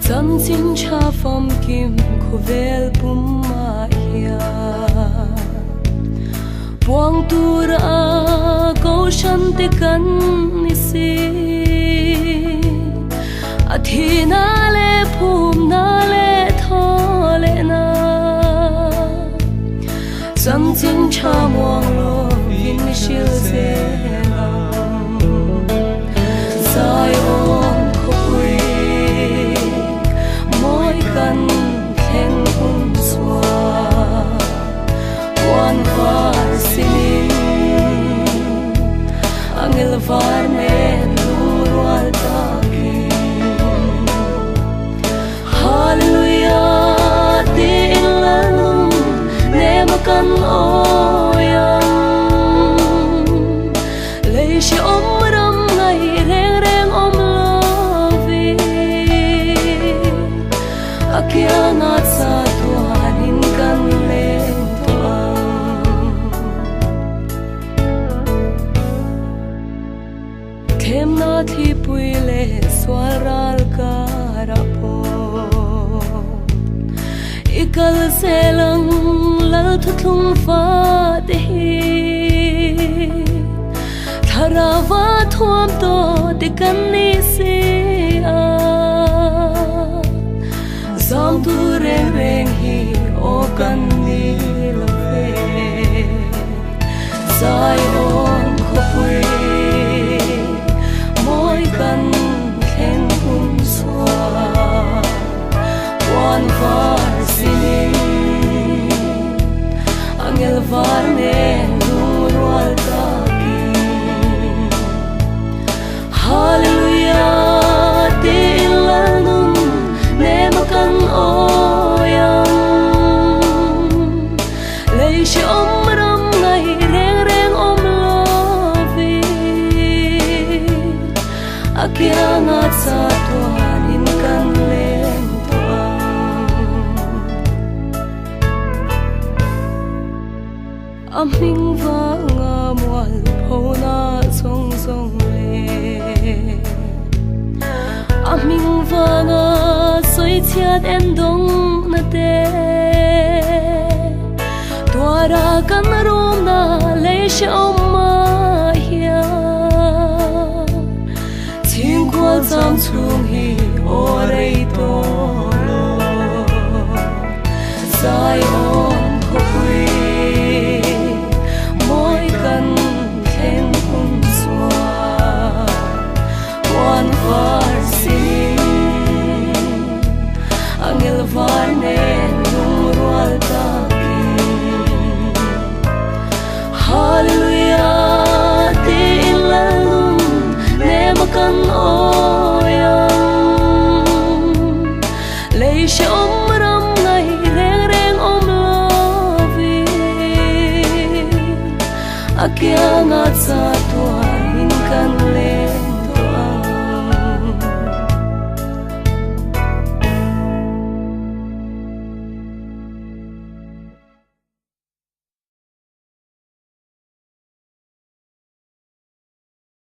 Chăm chính cha phong kim khu vel bum ma ya buang tu ra câu shan te kan ni si athi na le phum na le tho le na chăm chính cha muang lo vin mi shil se sai on khoi moi kan theng hun swa wan var sinin angel var ne nurwal taki hallelujah din lanum ne makan oyam leishi omram ngai reng reng om lovi akia na sa tuanin kan leng thêm na thi pui le swaral karapo ikal selang lal thuthung fa te tharawa thom to te kan ni se a zam tu reng reng hi o kan ni lo fe sai on khopui kan khen hun swa wan var sinin angel var ne nurwal taki hallelujah din lanum ne makan oyam leishi omram ngai reng reng om lovi akia na sa tuanin kan leng aming va nga mual phona song song le aming va nga soi chiat en dong na te twara kan rom na le she oma hia thing kwal sam chung hi orei to lo sai on khoi moi kan khen hun swa wan var sin angel var ne nurwal taki hallelujah din lanum ne makan